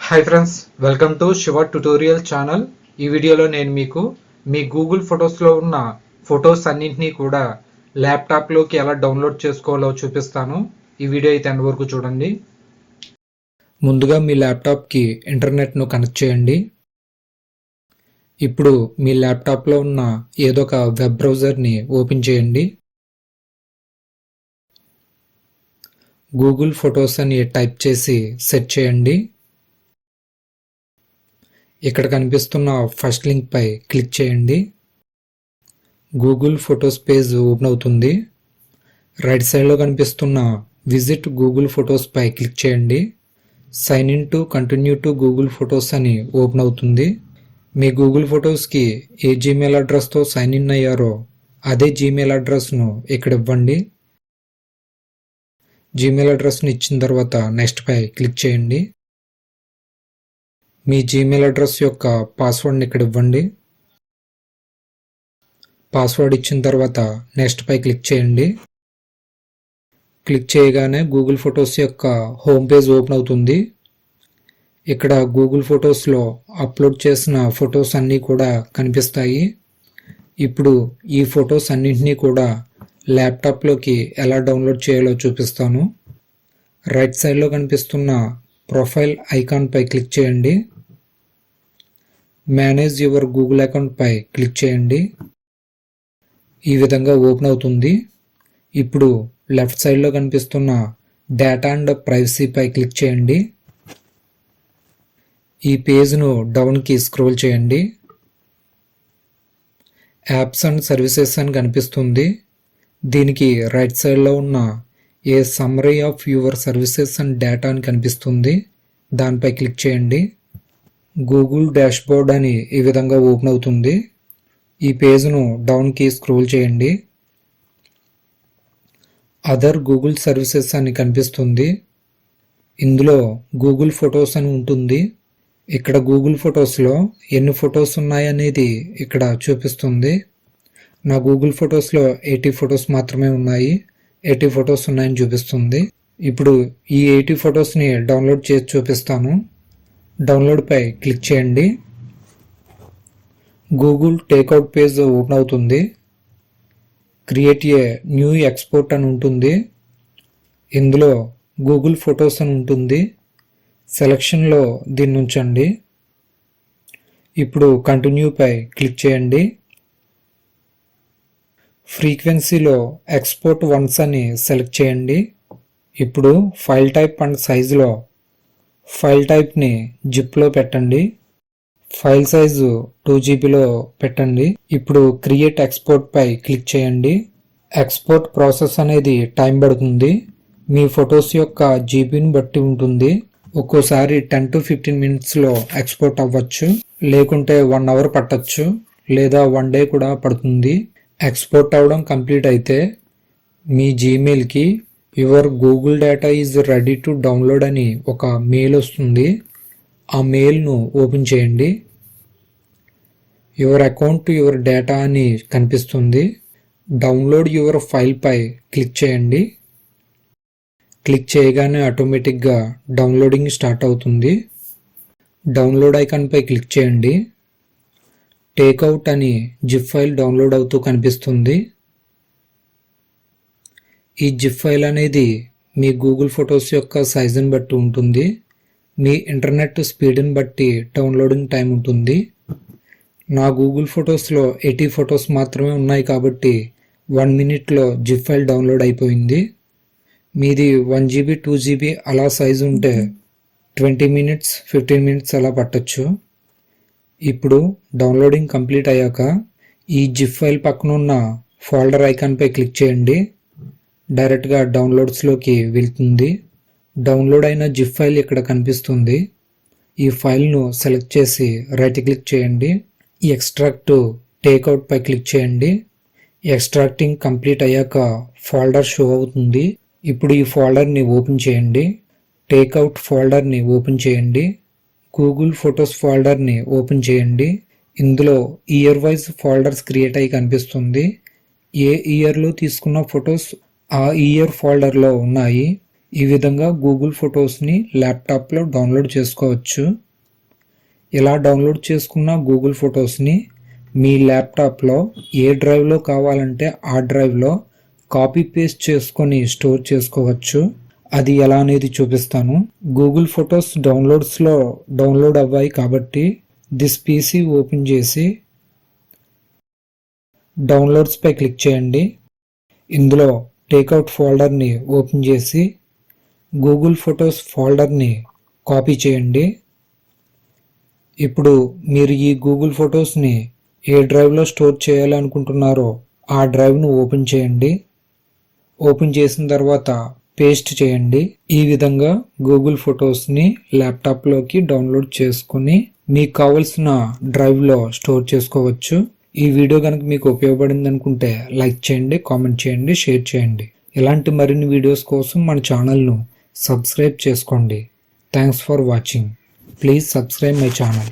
Hi friends, welcome to Shiva tutorial channel. ఈ వీడియోలో నేను మీకు మీ గూగుల్ ఫొటోస్లో ఉన్న ఫొటోస్ అన్నింటినీ కూడా ల్యాప్టాప్లోకి ఎలా డౌన్లోడ్ చేసుకోవాలో చూపిస్తాను. ఈ వీడియో అయితే ఎండ్ వరకు చూడండి. ముందుగా మీ ల్యాప్టాప్కి ఇంటర్నెట్ను కనెక్ట్ చేయండి. ఇప్పుడు మీ ల్యాప్టాప్లో ఉన్న ఏదో ఒక వెబ్ బ్రౌజర్ని ఓపెన్ చేయండి. గూగుల్ ఫొటోస్ అని టైప్ చేసి సెర్చ్ చేయండి. ఇక్కడ కనిపిస్తున్న ఫస్ట్ లింక్ పై క్లిక్ చేయండి. గూగుల్ ఫొటోస్ పేజ్ ఓపెన్ అవుతుంది. రైట్ సైడ్లో కనిపిస్తున్న విజిట్ గూగుల్ ఫొటోస్ పై క్లిక్ చేయండి. Sign in to continue to Google photos అని ఓపెన్ అవుతుంది. మీ గూగుల్ ఫొటోస్కి ఏ జీమెయిల్ అడ్రస్తో సైన్ ఇన్ అయ్యారో అదే జీమెయిల్ అడ్రస్ను ఇక్కడ ఇవ్వండి. జీమెయిల్ అడ్రస్ను ఇచ్చిన తర్వాత నెక్స్ట్ పై క్లిక్ చేయండి. మీ జీమెయిల్ అడ్రస్ యొక్క పాస్వర్డ్ని ఇక్కడ ఇవ్వండి. పాస్వర్డ్ ఇచ్చిన తర్వాత నెక్స్ట్ పై క్లిక్ చేయండి. క్లిక్ చేయగానే గూగుల్ ఫొటోస్ యొక్క హోమ్ పేజ్ ఓపెన్ అవుతుంది. ఇక్కడ గూగుల్ ఫొటోస్లో అప్లోడ్ చేసిన ఫొటోస్ అన్నీ కూడా కనిపిస్తాయి. ఇప్పుడు ఈ ఫొటోస్ అన్నింటినీ కూడా ల్యాప్టాప్లోకి ఎలా డౌన్లోడ్ చేయాలో చూపిస్తాను. రైట్ సైడ్లో కనిపిస్తున్న ప్రొఫైల్ ఐకాన్ పై క్లిక్ చేయండి. మేనేజ్ యువర్ గూగుల్ అకౌంట్ పై క్లిక్ చేయండి. ఈ విధంగా ఓపెన్ అవుతుంది. ఇప్పుడు లెఫ్ట్ సైడ్లో కనిపిస్తున్న డేటా అండ్ ప్రైవసీ పై క్లిక్ చేయండి. ఈ పేజ్ను డౌన్కి స్క్రోల్ చేయండి. యాప్స్ అండ్ సర్వీసెస్ అని కనిపిస్తుంది. దీనికి రైట్ సైడ్లో ఉన్న a summary of your services and data అని కనిపిస్తుంది. దానిపై క్లిక్ చేయండి. గూగుల్ డాష్బోర్డ్ అని ఈ విధంగా ఓపెన్ అవుతుంది. ఈ పేజ్ను డౌన్కి స్క్రోల్ చేయండి. అదర్ గూగుల్ సర్వీసెస్ అని కనిపిస్తుంది. ఇందులో గూగుల్ ఫొటోస్ అని ఉంటుంది. ఇక్కడ గూగుల్ ఫొటోస్లో ఎన్ని ఫొటోస్ ఉన్నాయనేది ఇక్కడ చూపిస్తుంది. నా గూగుల్ ఫొటోస్లో 80 ఫొటోస్ మాత్రమే ఉన్నాయి. 80 ఫొటోస్ ఉన్నాయని చూపిస్తుంది. ఇప్పుడు ఈ 80 ఫొటోస్ని డౌన్లోడ్ చేసి చూపిస్తాను. డౌన్లోడ్ పై క్లిక్ చేయండి. గూగుల్ టేక్అవుట్ పేజ్ ఓపెన్ అవుతుంది. క్రియేట్ ఏ న్యూ ఎక్స్పోర్ట్ అని ఉంటుంది. ఇందులో గూగుల్ ఫొటోస్ అని ఉంటుంది. సెలక్షన్లో దీన్ని ఉంచండి. ఇప్పుడు కంటిన్యూ పై క్లిక్ చేయండి. ఫ్రీక్వెన్సీలో ఎక్స్పోర్ట్ వన్స్ అని సెలెక్ట్ చేయండి. ఇప్పుడు ఫైల్ టైప్ అండ్ సైజులో ఫైల్ టైప్ని జిప్లో పెట్టండి. ఫైల్ సైజు 2 GB పెట్టండి. ఇప్పుడు క్రియేట్ ఎక్స్పోర్ట్ పై క్లిక్ చేయండి. ఎక్స్పోర్ట్ ప్రాసెస్ అనేది టైం పడుతుంది. మీ ఫొటోస్ యొక్క జీబీని బట్టి ఉంటుంది. ఒక్కోసారి 10 to 15 మినిట్స్లో ఎక్స్పోర్ట్ అవ్వచ్చు, లేకుంటే 1 hour పట్టచ్చు, లేదా 1 day కూడా పడుతుంది. ఎక్స్పోర్ట్ అవ్వడం కంప్లీట్ అయితే మీ జీమెయిల్కి your Google data is ready to download అని ఒక మెయిల్ వస్తుంది. ఆ మెయిల్ను ఓపెన్ చేయండి. Your account to your data అని కనిపిస్తుంది. డౌన్లోడ్ యువర్ ఫైల్ పై క్లిక్ చేయండి. క్లిక్ చేయగానే ఆటోమేటిక్గా డౌన్లోడింగ్ స్టార్ట్ అవుతుంది. డౌన్లోడ్ ఐకాన్ పై క్లిక్ చేయండి. టేక్అవుట్ అని జిప్ ఫైల్ డౌన్లోడ్ అవుతూ కనిపిస్తుంది. ఈ జిప్ ఫైల్ అనేది మీ గూగుల్ ఫొటోస్ యొక్క సైజుని బట్టి ఉంటుంది. మీ ఇంటర్నెట్ స్పీడ్ని బట్టి డౌన్లోడింగ్ టైం ఉంటుంది. నా గూగుల్ ఫొటోస్లో 80 ఫొటోస్ మాత్రమే ఉన్నాయి కాబట్టి 1 minute జిప్ ఫైల్ డౌన్లోడ్ అయిపోయింది. మీది 1 GB 2 GB అలా సైజు ఉంటే 20 minutes 15 minutes అలా పట్టచ్చు. ఇప్పుడు డౌన్లోడింగ్ కంప్లీట్ అయ్యాక ఈ జిప్ ఫైల్ పక్కన ఉన్న ఫోల్డర్ ఐకాన్పై క్లిక్ చేయండి. డైరెక్ట్గా డౌన్లోడ్స్లోకి వెళ్తుంది. డౌన్లోడ్ అయిన జిప్ ఫైల్ ఇక్కడ కనిపిస్తుంది. ఈ ఫైల్ను సెలెక్ట్ చేసి రైట్ క్లిక్ చేయండి. ఎక్స్ట్రాక్ట్ టేక్అవుట్ పై క్లిక్ చేయండి. ఎక్స్ట్రాక్టింగ్ కంప్లీట్ అయ్యాక ఫోల్డర్ షో అవుతుంది. ఇప్పుడు ఈ ఫోల్డర్ని ఓపెన్ చేయండి. టేక్అవుట్ ఫోల్డర్ని ఓపెన్ చేయండి. గూగుల్ ఫొటోస్ ఫోల్డర్ని ఓపెన్ చేయండి. ఇందులో ఇయర్ వైజ్ ఫోల్డర్స్ క్రియేట్ అయ్యి కనిపిస్తుంది. ఏ ఇయర్లో తీసుకున్న ఫొటోస్ ఆ ఇయర్ ఫోల్డర్లో ఉన్నాయి. ఈ విధంగా గూగుల్ ఫొటోస్ని ల్యాప్టాప్లో డౌన్లోడ్ చేసుకోవచ్చు. ఇలా డౌన్లోడ్ చేసుకున్న గూగుల్ ఫొటోస్ని మీ ల్యాప్టాప్లో ఏ డ్రైవ్లో కావాలంటే ఆ డ్రైవ్లో కాపీ పేస్ట్ చేసుకొని స్టోర్ చేసుకోవచ్చు. అది ఎలా అనేది చూపిస్తాను. గూగుల్ ఫొటోస్ డౌన్లోడ్స్లో డౌన్లోడ్ అవ్వాయి కాబట్టి దిస్ పీసీ ఓపెన్ చేసి డౌన్లోడ్స్పై క్లిక్ చేయండి. ఇందులో టేక్అవుట్ ఫోల్డర్ని ఓపెన్ చేసి గూగుల్ ఫొటోస్ ఫోల్డర్ని కాపీ చేయండి. ఇప్పుడు మీరు ఈ గూగుల్ ఫొటోస్ని ఏ డ్రైవ్లో స్టోర్ చేయాలనుకుంటున్నారో ఆ డ్రైవ్ను ఓపెన్ చేయండి. ఓపెన్ చేసిన తర్వాత పేస్ట్ చేయండి. ఈ విధంగా గూగుల్ ఫొటోస్ని ల్యాప్టాప్లోకి డౌన్లోడ్ చేసుకుని మీకు కావలసిన డ్రైవ్లో స్టోర్ చేసుకోవచ్చు. ఈ వీడియో కనుక మీకు ఉపయోగపడింది అనుకుంటే లైక్ చేయండి, కామెంట్ చేయండి, షేర్ చేయండి. ఇలాంటి మరిన్ని వీడియోస్ కోసం మన ఛానల్ను సబ్స్క్రైబ్ చేసుకోండి. Thanks for watching. Please subscribe my channel.